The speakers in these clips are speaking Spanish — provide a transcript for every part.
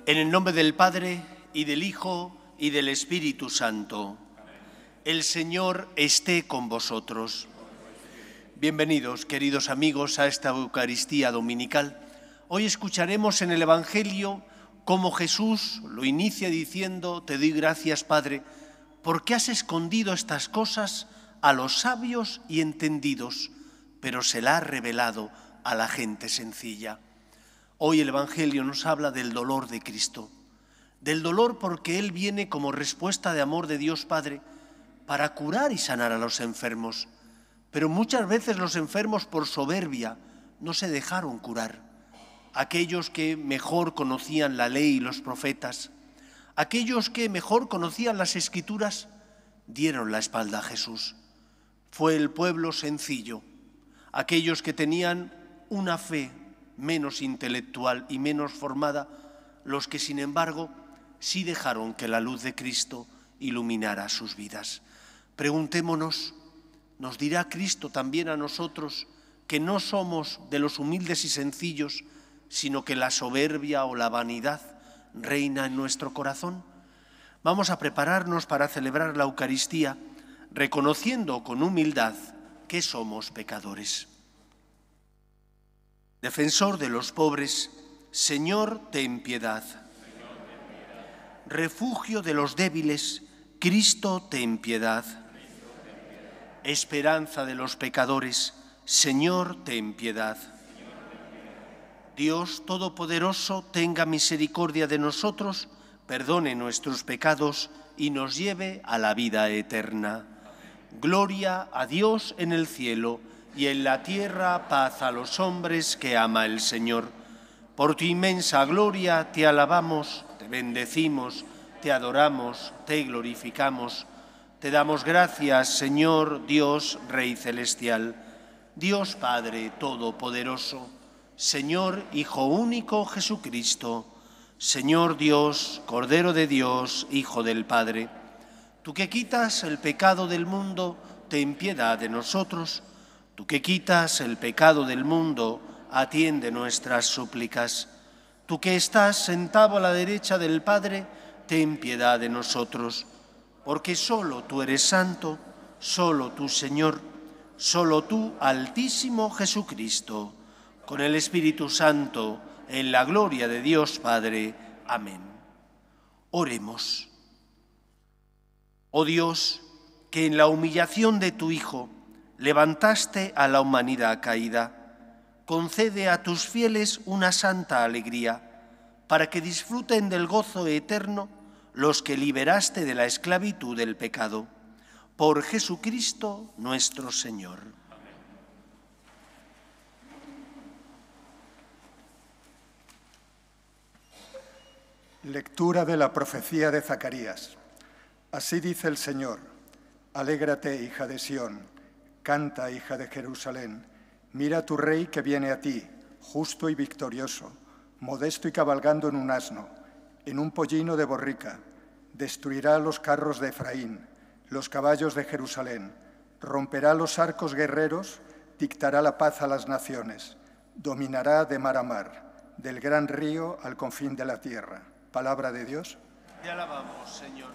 En el nombre del Padre, y del Hijo, y del Espíritu Santo. El Señor esté con vosotros. Bienvenidos, queridos amigos, a esta Eucaristía dominical. Hoy escucharemos en el Evangelio cómo Jesús lo inicia diciendo: Te doy gracias, Padre, porque has escondido estas cosas a los sabios y entendidos, pero se la has revelado a la gente sencilla. Hoy el Evangelio nos habla del dolor de Cristo, del dolor porque Él viene como respuesta de amor de Dios Padre para curar y sanar a los enfermos. Pero muchas veces los enfermos por soberbia no se dejaron curar. Aquellos que mejor conocían la ley y los profetas, aquellos que mejor conocían las Escrituras, dieron la espalda a Jesús. Fue el pueblo sencillo, aquellos que tenían una fe menos intelectual y menos formada, los que sin embargo sí dejaron que la luz de Cristo iluminara sus vidas. Preguntémonos, ¿nos dirá Cristo también a nosotros que no somos de los humildes y sencillos, sino que la soberbia o la vanidad reina en nuestro corazón? Vamos a prepararnos para celebrar la Eucaristía, reconociendo con humildad que somos pecadores. Defensor de los pobres, Señor, ten piedad. Refugio de los débiles, Cristo, ten piedad. Esperanza de los pecadores, Señor, ten piedad. Dios Todopoderoso, tenga misericordia de nosotros, perdone nuestros pecados y nos lleve a la vida eterna. Gloria a Dios en el cielo y en la tierra paz a los hombres que ama el Señor. Por tu inmensa gloria te alabamos, te bendecimos, te adoramos, te glorificamos. Te damos gracias, Señor Dios, Rey Celestial, Dios Padre Todopoderoso, Señor Hijo único Jesucristo, Señor Dios, Cordero de Dios, Hijo del Padre. Tú que quitas el pecado del mundo, ten piedad de nosotros. Tú que quitas el pecado del mundo, atiende nuestras súplicas. Tú que estás sentado a la derecha del Padre, ten piedad de nosotros. Porque solo tú eres santo, solo tú, Señor, solo tú, Altísimo Jesucristo, con el Espíritu Santo, en la gloria de Dios Padre. Amén. Oremos. Oh Dios, que en la humillación de tu Hijo levantaste a la humanidad caída, concede a tus fieles una santa alegría, para que disfruten del gozo eterno los que liberaste de la esclavitud del pecado. Por Jesucristo nuestro Señor. Lectura de la profecía de Zacarías. Así dice el Señor: Alégrate, hija de Sión, canta, hija de Jerusalén. Mira a tu rey que viene a ti, justo y victorioso, modesto y cabalgando en un asno, en un pollino de borrica. Destruirá los carros de Efraín, los caballos de Jerusalén, romperá los arcos guerreros, dictará la paz a las naciones, dominará de mar a mar, del gran río al confín de la tierra. Palabra de Dios. Te alabamos, Señor.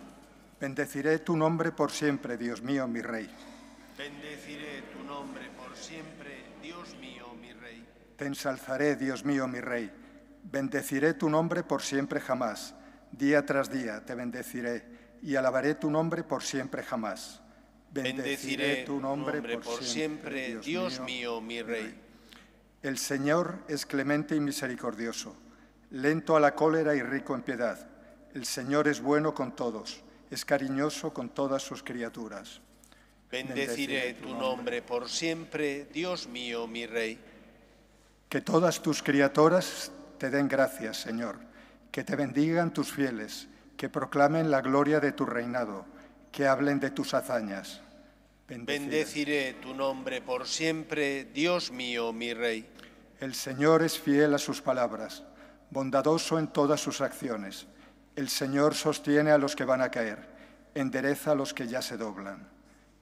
Bendeciré tu nombre por siempre, Dios mío, mi Rey. Bendeciré tu nombre por siempre, Dios mío, mi Rey. Te ensalzaré, Dios mío, mi Rey. Bendeciré tu nombre por siempre jamás. Día tras día te bendeciré y alabaré tu nombre por siempre jamás. Bendeciré tu nombre por siempre, Dios mío, mi Rey. El Señor es clemente y misericordioso, lento a la cólera y rico en piedad. El Señor es bueno con todos, es cariñoso con todas sus criaturas. Bendeciré tu nombre por siempre, Dios mío, mi Rey. Que todas tus criaturas te den gracias, Señor, que te bendigan tus fieles, que proclamen la gloria de tu reinado, que hablen de tus hazañas. Bendeciré tu nombre por siempre, Dios mío, mi Rey. El Señor es fiel a sus palabras, bondadoso en todas sus acciones. El Señor sostiene a los que van a caer, endereza a los que ya se doblan.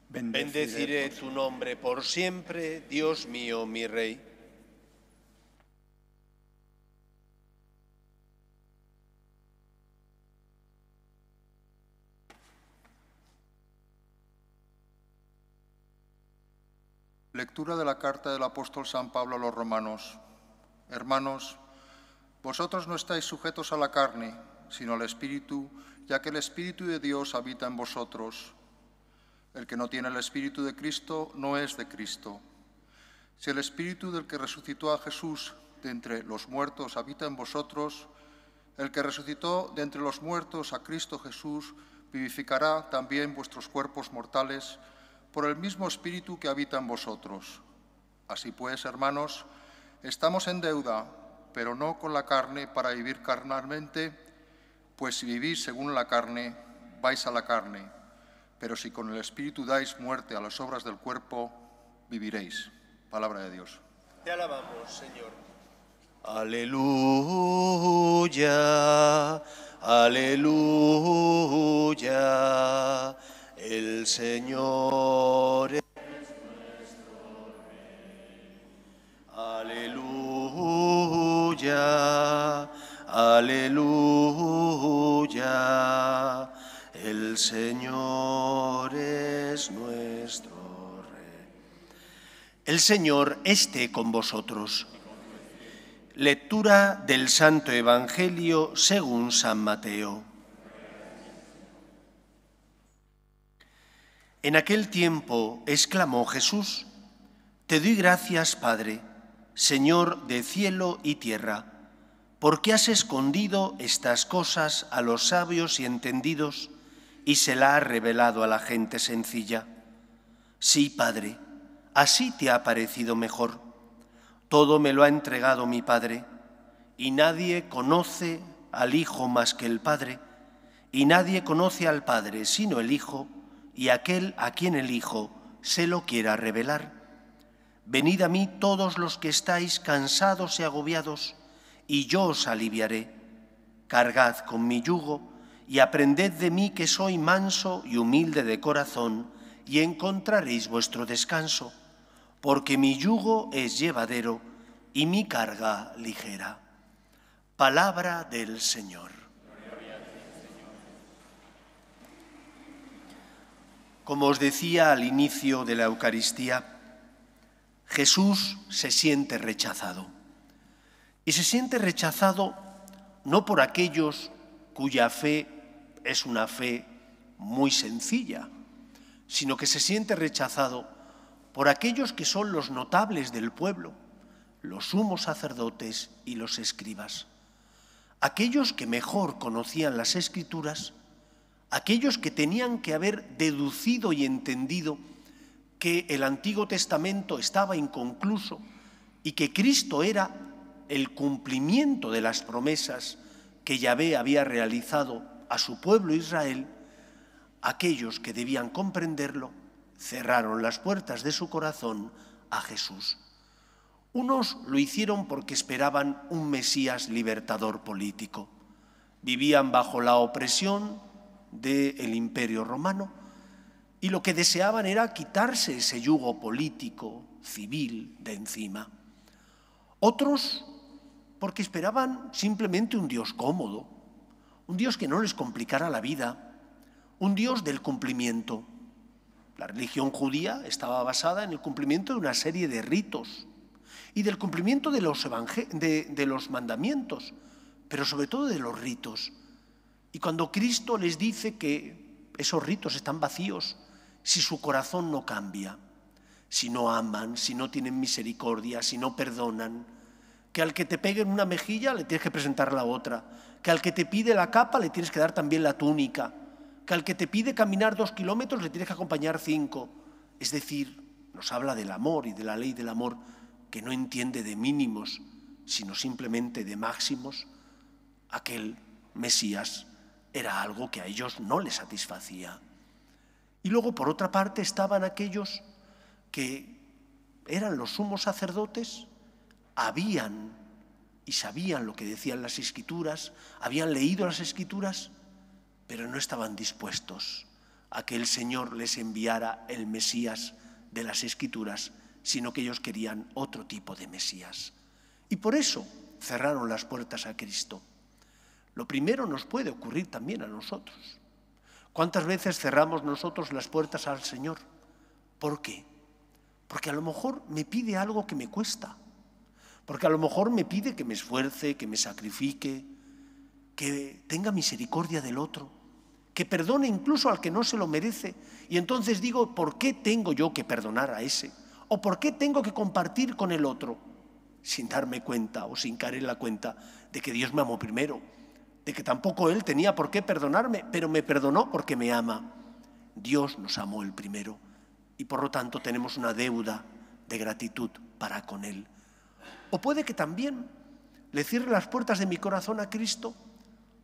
Bendeciré tu nombre por siempre, Dios mío, mi Rey. Lectura de la carta del apóstol San Pablo a los romanos. Hermanos, vosotros no estáis sujetos a la carne, sino al Espíritu, ya que el Espíritu de Dios habita en vosotros. El que no tiene el Espíritu de Cristo no es de Cristo. Si el Espíritu del que resucitó a Jesús de entre los muertos habita en vosotros, el que resucitó de entre los muertos a Cristo Jesús vivificará también vuestros cuerpos mortales por el mismo Espíritu que habita en vosotros. Así pues, hermanos, estamos en deuda, pero no con la carne para vivir carnalmente, pues si vivís según la carne, vais a la carne, pero si con el Espíritu dais muerte a las obras del cuerpo, viviréis. Palabra de Dios. Te alabamos, Señor. Aleluya, aleluya, el Señor es nuestro Rey. Aleluya, aleluya, el Señor es nuestro Rey. El Señor esté con vosotros. Lectura del Santo Evangelio según San Mateo. En aquel tiempo exclamó Jesús: Te doy gracias, Padre, Señor de cielo y tierra, porque has escondido estas cosas a los sabios y entendidos y se las has revelado a la gente sencilla. Sí, Padre, así te ha parecido mejor. Todo me lo ha entregado mi Padre, y nadie conoce al Hijo más que el Padre, y nadie conoce al Padre sino el Hijo, y aquel a quien el Hijo se lo quiera revelar. Venid a mí todos los que estáis cansados y agobiados, y yo os aliviaré. Cargad con mi yugo, y aprended de mí que soy manso y humilde de corazón, y encontraréis vuestro descanso, porque mi yugo es llevadero y mi carga ligera. Palabra del Señor. Como os decía al inicio de la Eucaristía, Jesús se siente rechazado. Y se siente rechazado no por aquellos cuya fe es una fe muy sencilla, sino que se siente rechazado por aquellos que son los notables del pueblo, los sumos sacerdotes y los escribas, aquellos que mejor conocían las Escrituras, aquellos que tenían que haber deducido y entendido que el Antiguo Testamento estaba inconcluso y que Cristo era el cumplimiento de las promesas que Yahvé había realizado a su pueblo Israel. Aquellos que debían comprenderlo cerraron las puertas de su corazón a Jesús. Unos lo hicieron porque esperaban un Mesías libertador político. Vivían bajo la opresión del Imperio Romano y lo que deseaban era quitarse ese yugo político, civil, de encima. Otros porque esperaban simplemente un Dios cómodo, un Dios que no les complicara la vida, un Dios del cumplimiento. La religión judía estaba basada en el cumplimiento de una serie de ritos y del cumplimiento de los mandamientos, pero sobre todo de los ritos. Y cuando Cristo les dice que esos ritos están vacíos, si su corazón no cambia, si no aman, si no tienen misericordia, si no perdonan, que al que te peguen una mejilla le tienes que presentar la otra, que al que te pide la capa le tienes que dar también la túnica, que al que te pide caminar 2 kilómetros le tienes que acompañar 5. Es decir, nos habla del amor y de la ley del amor, que no entiende de mínimos, sino simplemente de máximos. Aquel Mesías era algo que a ellos no les satisfacía. Y luego, por otra parte, estaban aquellos que eran los sumos sacerdotes, habían y sabían lo que decían las Escrituras, habían leído las Escrituras, pero no estaban dispuestos a que el Señor les enviara el Mesías de las Escrituras, sino que ellos querían otro tipo de Mesías. Y por eso cerraron las puertas a Cristo. Lo primero nos puede ocurrir también a nosotros. ¿Cuántas veces cerramos nosotros las puertas al Señor? ¿Por qué? Porque a lo mejor me pide algo que me cuesta. Porque a lo mejor me pide que me esfuerce, que me sacrifique, que tenga misericordia del otro, que perdone incluso al que no se lo merece. Y entonces digo, ¿por qué tengo yo que perdonar a ese? ¿O por qué tengo que compartir con el otro? Sin darme cuenta o sin caer en la cuenta de que Dios me amó primero, de que tampoco Él tenía por qué perdonarme, pero me perdonó porque me ama. Dios nos amó el primero y por lo tanto tenemos una deuda de gratitud para con Él. O puede que también le cierre las puertas de mi corazón a Cristo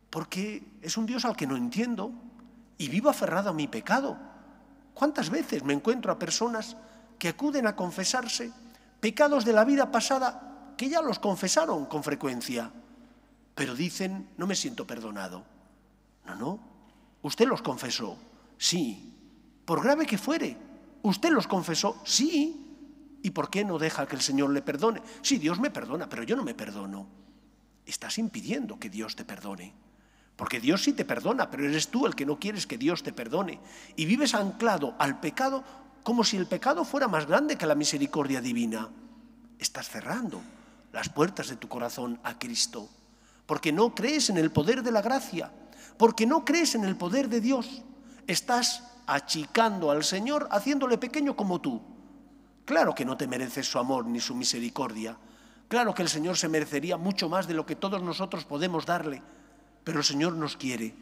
porque es un Dios al que no entiendo y vivo aferrado a mi pecado. ¿Cuántas veces me encuentro a personas que acuden a confesarse pecados de la vida pasada que ya los confesaron con frecuencia, pero dicen, no me siento perdonado? No, usted los confesó, sí. Por grave que fuere, usted los confesó, sí. ¿Y por qué no deja que el Señor le perdone? Sí, Dios me perdona, pero yo no me perdono. Estás impidiendo que Dios te perdone. Porque Dios sí te perdona, pero eres tú el que no quieres que Dios te perdone. Y vives anclado al pecado como si el pecado fuera más grande que la misericordia divina. Estás cerrando las puertas de tu corazón a Cristo. Porque no crees en el poder de la gracia. Porque no crees en el poder de Dios. Estás achicando al Señor, haciéndole pequeño como tú. Claro que no te mereces su amor ni su misericordia. Claro que el Señor se merecería mucho más de lo que todos nosotros podemos darle. Pero el Señor nos quiere,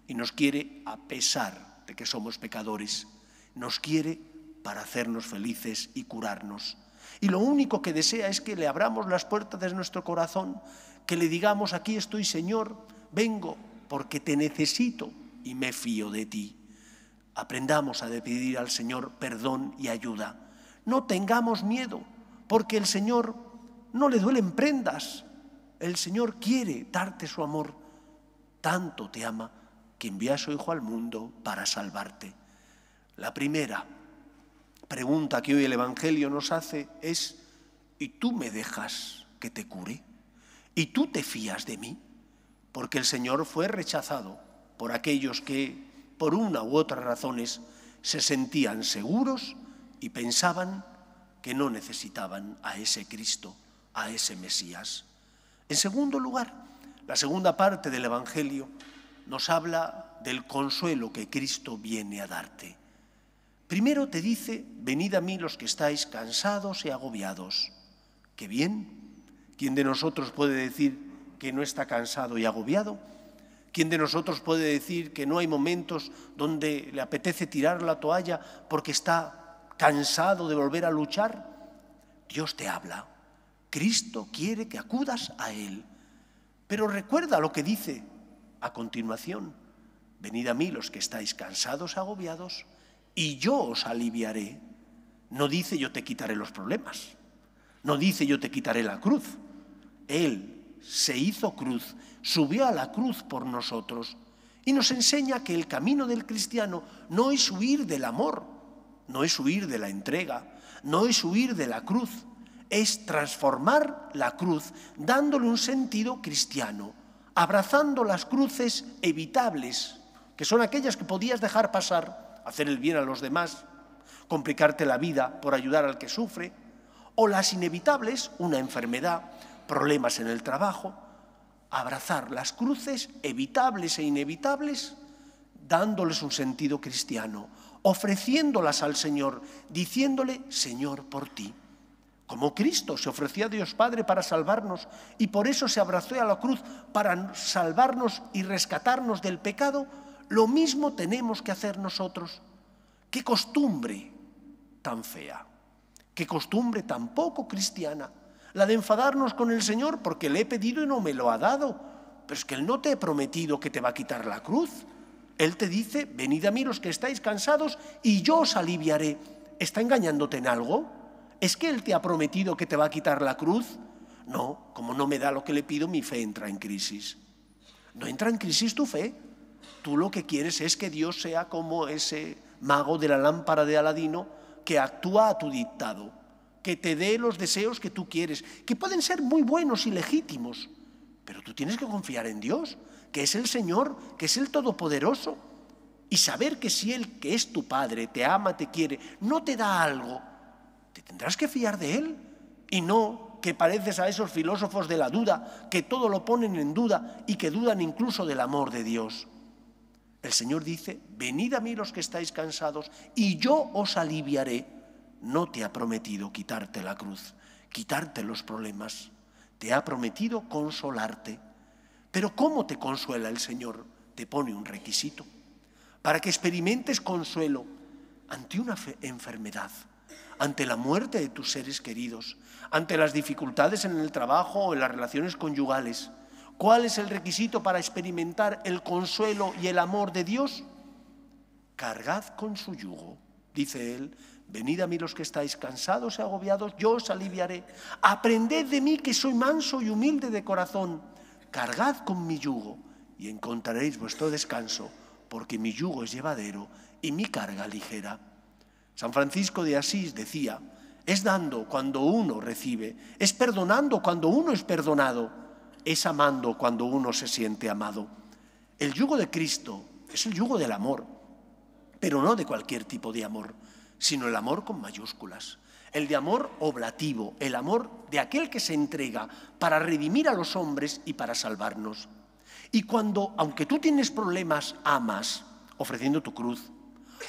y nos quiere a pesar de que somos pecadores. Nos quiere para hacernos felices y curarnos. Y lo único que desea es que le abramos las puertas de nuestro corazón, que le digamos, aquí estoy, Señor, vengo porque te necesito y me fío de ti. Aprendamos a pedir al Señor perdón y ayuda. No tengamos miedo, porque el Señor no le duelen prendas. El Señor quiere darte su amor. Tanto te ama que envía a su Hijo al mundo para salvarte. La primera pregunta que hoy el Evangelio nos hace es, ¿y tú me dejas que te cure? ¿Y tú te fías de mí? Porque el Señor fue rechazado por aquellos que, por una u otra razones, se sentían seguros y pensaban que no necesitaban a ese Cristo, a ese Mesías. En segundo lugar, la segunda parte del Evangelio nos habla del consuelo que Cristo viene a darte. Primero te dice, venid a mí los que estáis cansados y agobiados. ¡Qué bien! ¿Quién de nosotros puede decir que no está cansado y agobiado? ¿Quién de nosotros puede decir que no hay momentos donde le apetece tirar la toalla porque está cansado de volver a luchar? Dios te habla. Cristo quiere que acudas a Él. Pero recuerda lo que dice a continuación. Venid a mí los que estáis cansados, agobiados, y yo os aliviaré. No dice yo te quitaré los problemas. No dice yo te quitaré la cruz. Él se hizo cruz, subió a la cruz por nosotros y nos enseña que el camino del cristiano no es huir del amor, no es huir de la entrega, no es huir de la cruz, es transformar la cruz dándole un sentido cristiano, abrazando las cruces evitables, que son aquellas que podías dejar pasar, hacer el bien a los demás, complicarte la vida por ayudar al que sufre, o las inevitables, una enfermedad, problemas en el trabajo, abrazar las cruces evitables e inevitables, dándoles un sentido cristiano, ofreciéndolas al Señor, diciéndole, Señor, por ti. Como Cristo se ofreció a Dios Padre para salvarnos y por eso se abrazó a la cruz para salvarnos y rescatarnos del pecado, lo mismo tenemos que hacer nosotros. ¡Qué costumbre tan fea! ¡Qué costumbre tan poco cristiana! La de enfadarnos con el Señor porque le he pedido y no me lo ha dado. Pero es que Él no te ha prometido que te va a quitar la cruz. Él te dice, venid a mí los que estáis cansados y yo os aliviaré. ¿Está engañándote en algo? ¿Es que Él te ha prometido que te va a quitar la cruz? No, como no me da lo que le pido, mi fe entra en crisis. ¿No entra en crisis tu fe? Tú lo que quieres es que Dios sea como ese mago de la lámpara de Aladino que actúa a tu dictado, que te dé los deseos que tú quieres, que pueden ser muy buenos y legítimos, pero tú tienes que confiar en Dios, que es el Señor, que es el Todopoderoso, y saber que si Él, que es tu Padre, te ama, te quiere, no te da algo, te tendrás que fiar de Él y no que pareces a esos filósofos de la duda que todo lo ponen en duda y que dudan incluso del amor de Dios. El Señor dice, venid a mí los que estáis cansados y yo os aliviaré. No te ha prometido quitarte la cruz, quitarte los problemas. Te ha prometido consolarte. Pero ¿cómo te consuela el Señor? Te pone un requisito para que experimentes consuelo ante una enfermedad, ante la muerte de tus seres queridos, ante las dificultades en el trabajo o en las relaciones conyugales. ¿Cuál es el requisito para experimentar el consuelo y el amor de Dios? Cargad con su yugo, dice Él, venid a mí los que estáis cansados y agobiados, yo os aliviaré. Aprended de mí que soy manso y humilde de corazón. Cargad con mi yugo y encontraréis vuestro descanso, porque mi yugo es llevadero y mi carga ligera. San Francisco de Asís decía, es dando cuando uno recibe, es perdonando cuando uno es perdonado, es amando cuando uno se siente amado. El yugo de Cristo es el yugo del amor, pero no de cualquier tipo de amor, sino el amor con mayúsculas, el de amor oblativo, el amor de aquel que se entrega para redimir a los hombres y para salvarnos. Y cuando, aunque tú tienes problemas, amas, ofreciendo tu cruz,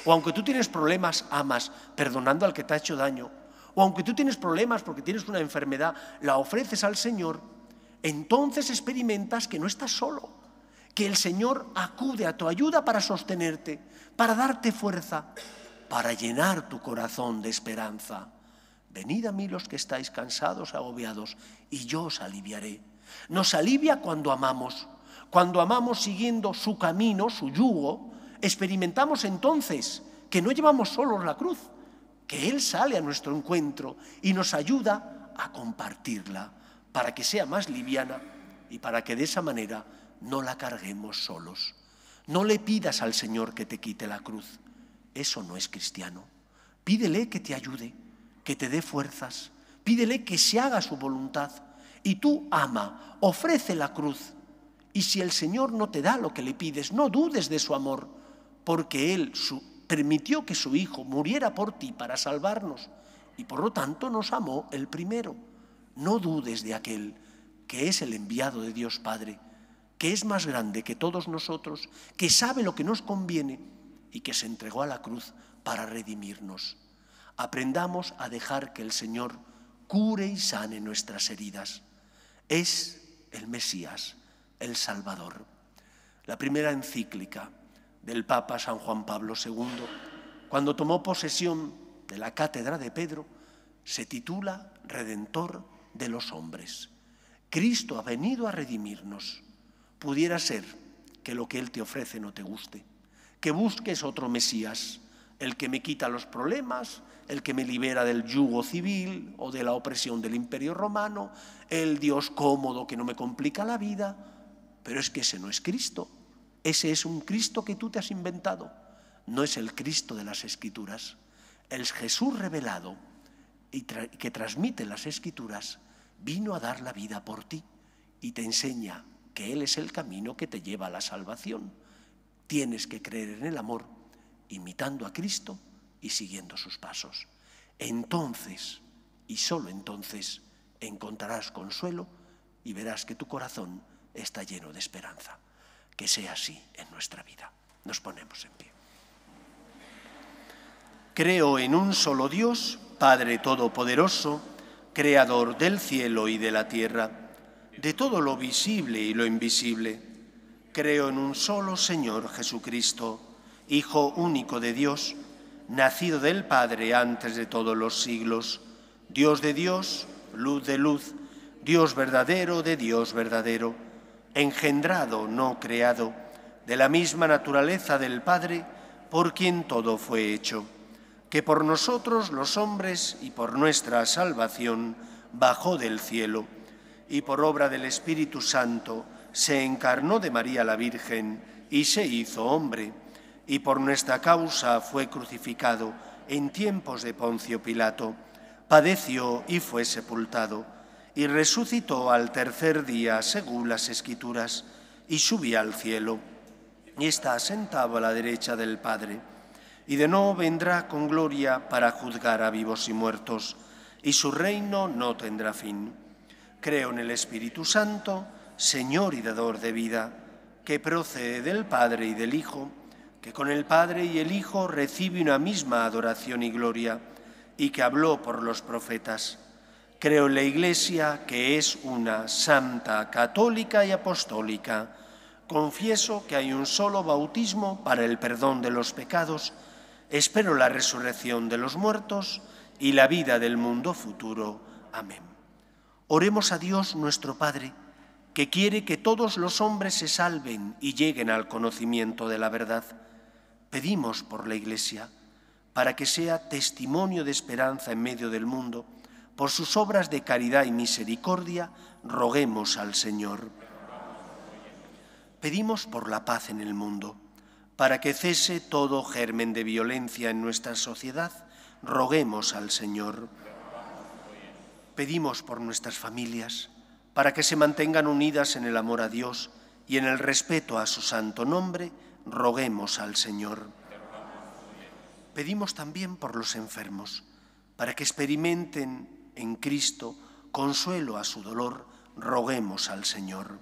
o aunque tú tienes problemas, amas, perdonando al que te ha hecho daño, o aunque tú tienes problemas porque tienes una enfermedad, la ofreces al Señor, entonces experimentas que no estás solo, que el Señor acude a tu ayuda para sostenerte, para darte fuerza, para llenar tu corazón de esperanza. Venid a mí los que estáis cansados, agobiados, y yo os aliviaré. Nos alivia cuando amamos siguiendo su camino, su yugo. Experimentamos entonces que no llevamos solos la cruz, que Él sale a nuestro encuentro y nos ayuda a compartirla para que sea más liviana y para que de esa manera no la carguemos solos. No le pidas al Señor que te quite la cruz. Eso no es cristiano. Pídele que te ayude, que te dé fuerzas. Pídele que se haga su voluntad. Y tú ama, ofrece la cruz. Y si el Señor no te da lo que le pides, no dudes de su amor, porque Él permitió que su Hijo muriera por ti para salvarnos y por lo tanto nos amó el primero. No dudes de aquel que es el enviado de Dios Padre, que es más grande que todos nosotros, que sabe lo que nos conviene y que se entregó a la cruz para redimirnos. Aprendamos a dejar que el Señor cure y sane nuestras heridas. Es el Mesías, el Salvador. La primera encíclica del Papa San Juan Pablo II, cuando tomó posesión de la cátedra de Pedro, se titula Redentor de los hombres. Cristo ha venido a redimirnos. Pudiera ser que lo que Él te ofrece no te guste, que busques otro Mesías, el que me quita los problemas, el que me libera del yugo civil o de la opresión del Imperio Romano, el Dios cómodo que no me complica la vida, pero es que ese no es Cristo. Ese es un Cristo que tú te has inventado. No es el Cristo de las Escrituras. El Jesús revelado y que transmite las Escrituras vino a dar la vida por ti y te enseña que Él es el camino que te lleva a la salvación. Tienes que creer en el amor, imitando a Cristo y siguiendo sus pasos. Entonces, y solo entonces, encontrarás consuelo y verás que tu corazón está lleno de esperanza. Que sea así en nuestra vida. Nos ponemos en pie. Creo en un solo Dios, Padre Todopoderoso, Creador del cielo y de la tierra, de todo lo visible y lo invisible. Creo en un solo Señor Jesucristo, Hijo único de Dios, nacido del Padre antes de todos los siglos, Dios de Dios, luz de luz, Dios verdadero de Dios verdadero, engendrado, no creado, de la misma naturaleza del Padre, por quien todo fue hecho, que por nosotros los hombres y por nuestra salvación bajó del cielo, y por obra del Espíritu Santo se encarnó de María la Virgen y se hizo hombre, y por nuestra causa fue crucificado en tiempos de Poncio Pilato, padeció y fue sepultado, y resucitó al tercer día según las Escrituras, y subió al cielo, y está sentado a la derecha del Padre. y de nuevo vendrá con gloria para juzgar a vivos y muertos, y su reino no tendrá fin. Creo en el Espíritu Santo, Señor y dador de vida, que procede del Padre y del Hijo, que con el Padre y el Hijo recibe una misma adoración y gloria, y que habló por los profetas. Creo en la Iglesia, que es una, santa, católica y apostólica. Confieso que hay un solo bautismo para el perdón de los pecados. Espero la resurrección de los muertos y la vida del mundo futuro. Amén. Oremos a Dios nuestro Padre, que quiere que todos los hombres se salven y lleguen al conocimiento de la verdad. Pedimos por la Iglesia, para que sea testimonio de esperanza en medio del mundo. Por sus obras de caridad y misericordia, roguemos al Señor. Pedimos por la paz en el mundo, para que cese todo germen de violencia en nuestra sociedad, roguemos al Señor. Pedimos por nuestras familias, para que se mantengan unidas en el amor a Dios y en el respeto a su santo nombre, roguemos al Señor. Pedimos también por los enfermos, para que experimenten en Cristo consuelo a su dolor, roguemos al Señor.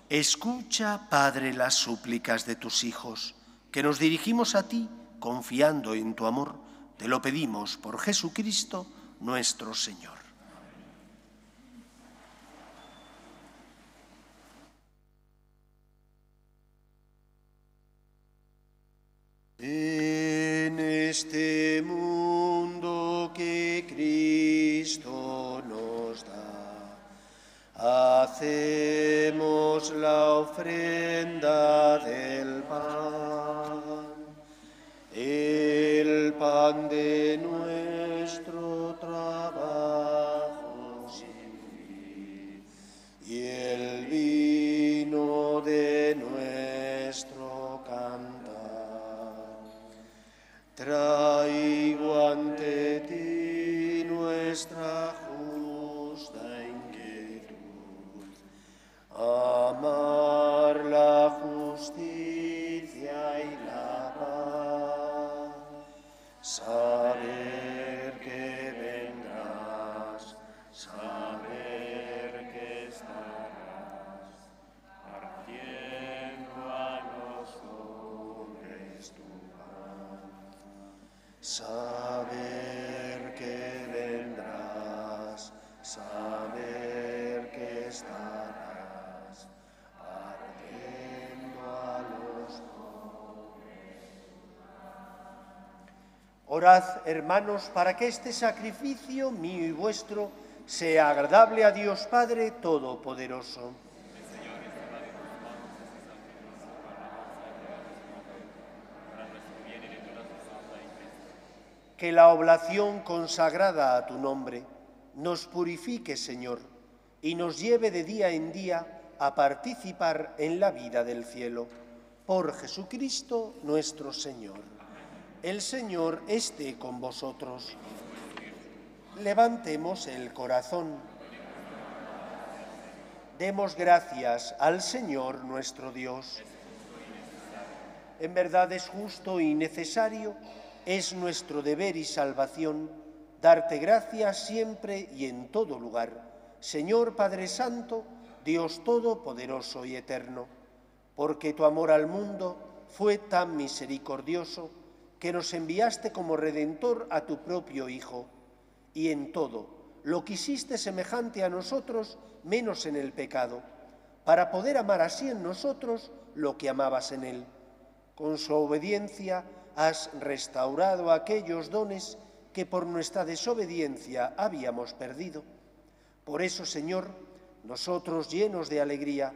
Escucha, Padre, las súplicas de tus hijos, que nos dirigimos a ti confiando en tu amor. Te lo pedimos por Jesucristo, nuestro Señor. En este mundo que Cristo nos da, hacemos la ofrenda del pan, el pan de nuestro trabajo y el vino de nuestro cantar. Traigo ante ti nuestra justa inquietud, amar la justicia y la paz, saber que vendrás, saber que estarás, partiendo a los hombres tu pan. Saber que vendrás, saber que estarás, partiendo a los pobres. Orad, hermanos, para que este sacrificio mío y vuestro sea agradable a Dios Padre Todopoderoso. Que la oblación consagrada a tu nombre nos purifique, Señor, y nos lleve de día en día a participar en la vida del cielo. Por Jesucristo nuestro Señor. El Señor esté con vosotros. Levantemos el corazón. Demos gracias al Señor nuestro Dios. En verdad es justo y necesario, es nuestro deber y salvación, darte gracias siempre y en todo lugar, Señor Padre Santo, Dios Todopoderoso y Eterno, porque tu amor al mundo fue tan misericordioso que nos enviaste como Redentor a tu propio Hijo, y en todo lo quisiste semejante a nosotros, menos en el pecado, para poder amar así en nosotros lo que amabas en Él. Con su obediencia has restaurado aquellos dones que por nuestra desobediencia habíamos perdido. Por eso, Señor, nosotros, llenos de alegría,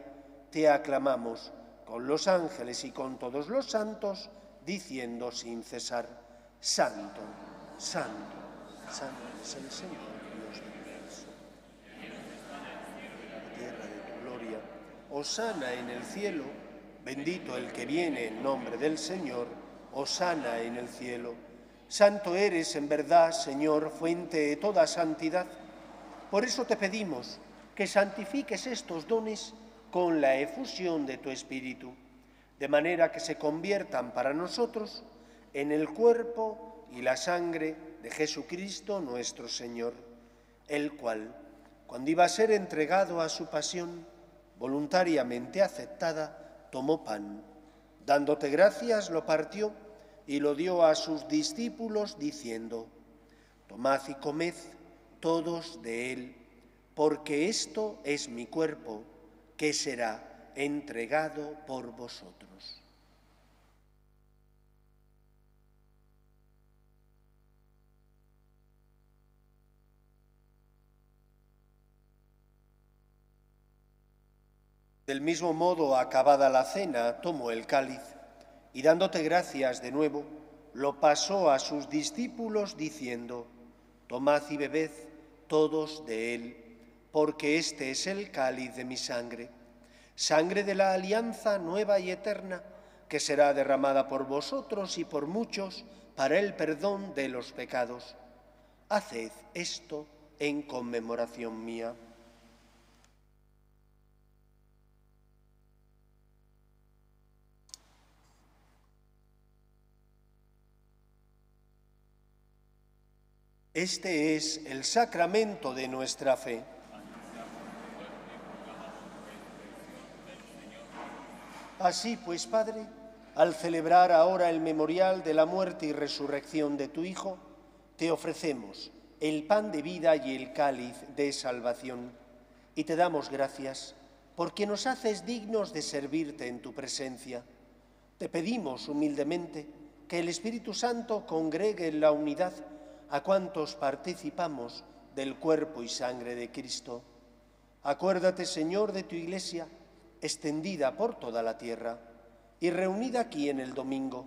te aclamamos con los ángeles y con todos los santos, diciendo sin cesar: Santo, Santo, Santo es el Señor, Dios del universo. La tierra de tu gloria, hosana en el cielo, bendito el que viene en nombre del Señor, hosana en el cielo. Santo eres en verdad, Señor, fuente de toda santidad. Por eso te pedimos que santifiques estos dones con la efusión de tu Espíritu, de manera que se conviertan para nosotros en el cuerpo y la sangre de Jesucristo nuestro Señor, el cual, cuando iba a ser entregado a su pasión, voluntariamente aceptada, tomó pan. Dándote gracias, lo partió y lo dio a sus discípulos, diciendo: Tomad y comed todos de él, porque esto es mi cuerpo, que será entregado por vosotros. Del mismo modo, acabada la cena, tomó el cáliz y, dándote gracias de nuevo, lo pasó a sus discípulos, diciendo: Tomad y bebed todos de él, porque este es el cáliz de mi sangre, sangre de la alianza nueva y eterna, que será derramada por vosotros y por muchos para el perdón de los pecados. Haced esto en conmemoración mía. Este es el sacramento de nuestra fe. Así pues, Padre, al celebrar ahora el memorial de la muerte y resurrección de tu Hijo, te ofrecemos el pan de vida y el cáliz de salvación, y te damos gracias porque nos haces dignos de servirte en tu presencia. Te pedimos humildemente que el Espíritu Santo congregue en la unidad a cuantos participamos del cuerpo y sangre de Cristo. Acuérdate, Señor, de tu Iglesia, extendida por toda la tierra y reunida aquí en el domingo,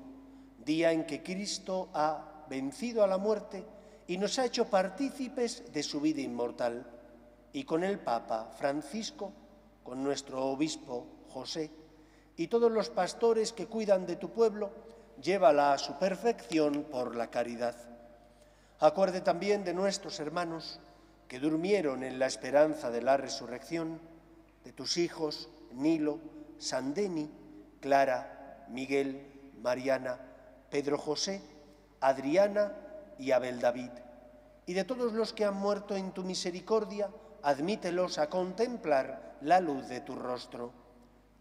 día en que Cristo ha vencido a la muerte y nos ha hecho partícipes de su vida inmortal, y con el Papa Francisco, con nuestro obispo José y todos los pastores que cuidan de tu pueblo, llévala a su perfección por la caridad. Acuerde también de nuestros hermanos que durmieron en la esperanza de la resurrección, de tus hijos Nilo, Sandeni, Clara, Miguel, Mariana, Pedro José, Adriana y Abel David, y de todos los que han muerto en tu misericordia, admítelos a contemplar la luz de tu rostro.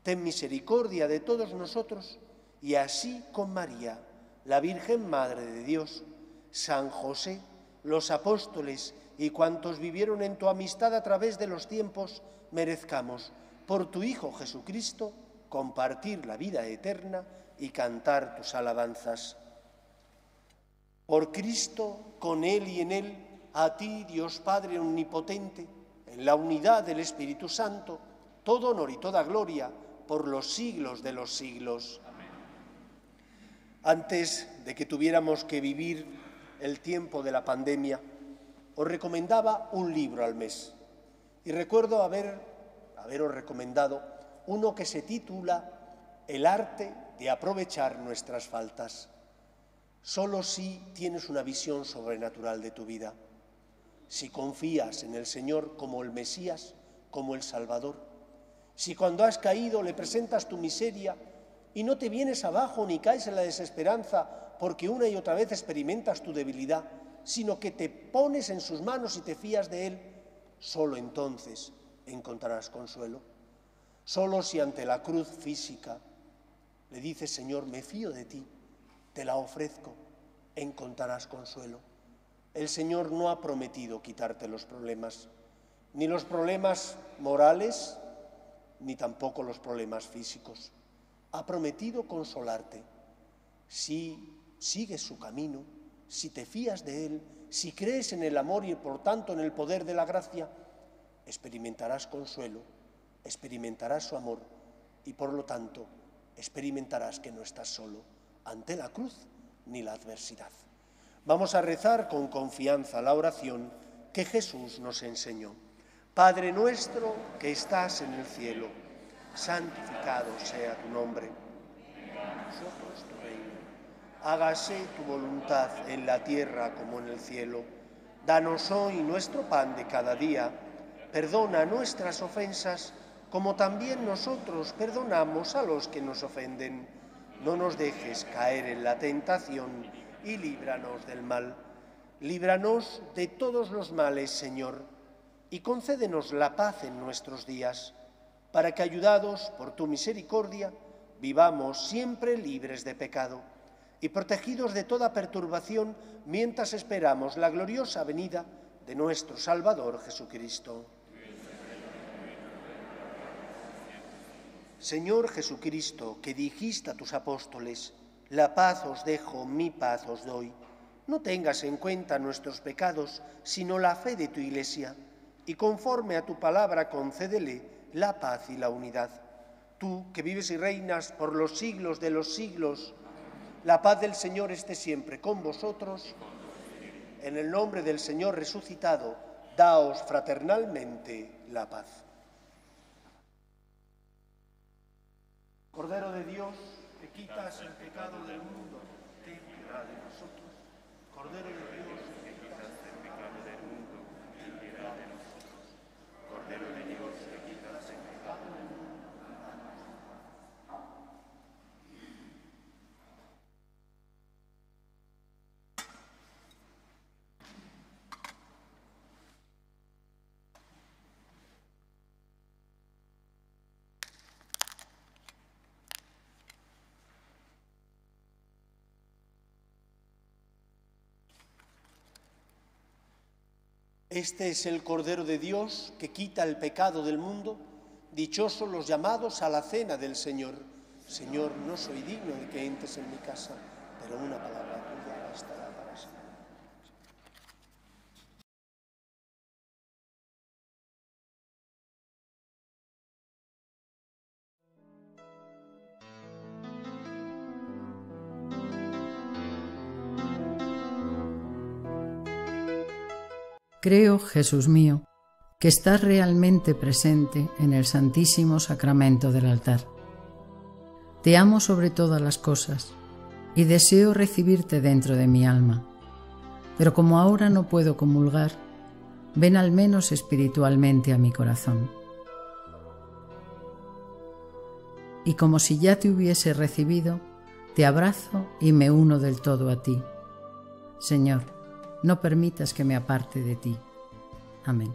Ten misericordia de todos nosotros, y así con María, la Virgen Madre de Dios, San José, los apóstoles y cuantos vivieron en tu amistad a través de los tiempos, merezcamos, por tu Hijo Jesucristo, compartir la vida eterna y cantar tus alabanzas. Por Cristo, con Él y en Él, a ti, Dios Padre omnipotente, en la unidad del Espíritu Santo, todo honor y toda gloria por los siglos de los siglos. Amén. Antes de que tuviéramos que vivir el tiempo de la pandemia, os recomendaba un libro al mes. Y recuerdo haberos recomendado uno que se titula El arte de aprovechar nuestras faltas. Solo si tienes una visión sobrenatural de tu vida, si confías en el Señor como el Mesías, como el Salvador, si cuando has caído le presentas tu miseria y no te vienes abajo ni caes en la desesperanza porque una y otra vez experimentas tu debilidad, sino que te pones en sus manos y te fías de Él, solo entonces encontrarás consuelo. Solo si ante la cruz física le dices: Señor, me fío de ti, te la ofrezco, encontrarás consuelo. El Señor no ha prometido quitarte los problemas, ni los problemas morales, ni tampoco los problemas físicos. Ha prometido consolarte. Si sigues su camino, si te fías de Él, si crees en el amor y por tanto en el poder de la gracia, experimentarás consuelo, experimentarás su amor y por lo tanto experimentarás que no estás solo ante la cruz ni la adversidad. Vamos a rezar con confianza la oración que Jesús nos enseñó. Padre nuestro que estás en el cielo, santificado sea tu nombre. Venga a nosotros tu reino. Hágase tu voluntad en la tierra como en el cielo. Danos hoy nuestro pan de cada día. Perdona nuestras ofensas como también nosotros perdonamos a los que nos ofenden. no nos dejes caer en la tentación y líbranos del mal. Líbranos de todos los males, Señor, y concédenos la paz en nuestros días, para que, ayudados por tu misericordia, vivamos siempre libres de pecado y protegidos de toda perturbación mientras esperamos la gloriosa venida de nuestro Salvador Jesucristo. Señor Jesucristo, que dijiste a tus apóstoles, la paz os dejo, mi paz os doy, no tengas en cuenta nuestros pecados, sino la fe de tu Iglesia, y conforme a tu palabra concédele la paz y la unidad. Tú, que vives y reinas por los siglos de los siglos, la paz del Señor esté siempre con vosotros. En el nombre del Señor resucitado, daos fraternalmente la paz. Cordero de Dios, que quitas el pecado del mundo, ten piedad de nosotros. Cordero de Dios, que quitas el pecado del mundo, ten piedad de nosotros. Cordero de Dios, que quitas el pecado del mundo. Este es el Cordero de Dios que quita el pecado del mundo. Dichosos los llamados a la cena del Señor. Señor, no soy digno de que entres en mi casa, pero una palabra tuya bastará para siempre. Creo, Jesús mío, que estás realmente presente en el Santísimo Sacramento del altar. Te amo sobre todas las cosas y deseo recibirte dentro de mi alma, pero como ahora no puedo comulgar, ven al menos espiritualmente a mi corazón. Y como si ya te hubiese recibido, te abrazo y me uno del todo a ti. Señor, no permitas que me aparte de ti. Amén.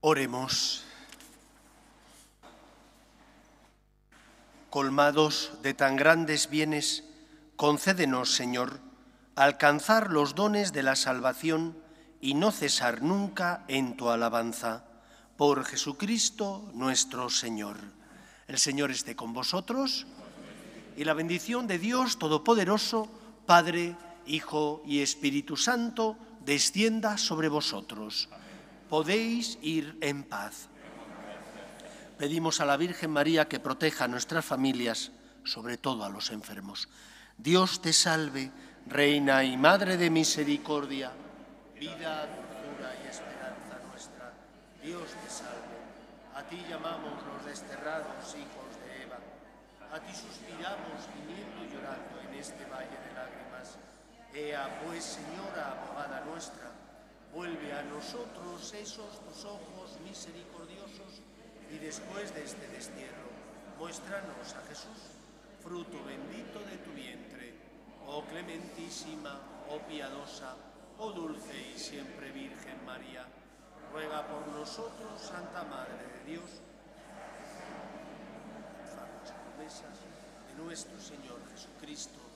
Oremos. Colmados de tan grandes bienes, concédenos, Señor, alcanzar los dones de la salvación y no cesar nunca en tu alabanza. Por Jesucristo nuestro Señor. El Señor esté con vosotros y la bendición de Dios Todopoderoso, Padre, Hijo y Espíritu Santo, descienda sobre vosotros. Podéis ir en paz. Pedimos a la Virgen María que proteja a nuestras familias, sobre todo a los enfermos. Dios te salve, Reina y Madre de misericordia, vida, dulzura y esperanza nuestra. Dios te salve. A ti llamamos los desterrados hijos de Eva. A ti suspiramos gimiendo y llorando en este valle de lágrimas. Ea pues, Señora, abogada nuestra, vuelve a nosotros esos tus ojos misericordiosos y después de este destierro, muéstranos a Jesús, fruto bendito de tu vientre, oh clementísima, oh piadosa, oh dulce y siempre Virgen María. Ruega por nosotros, Santa Madre de Dios, las promesas de nuestro Señor Jesucristo.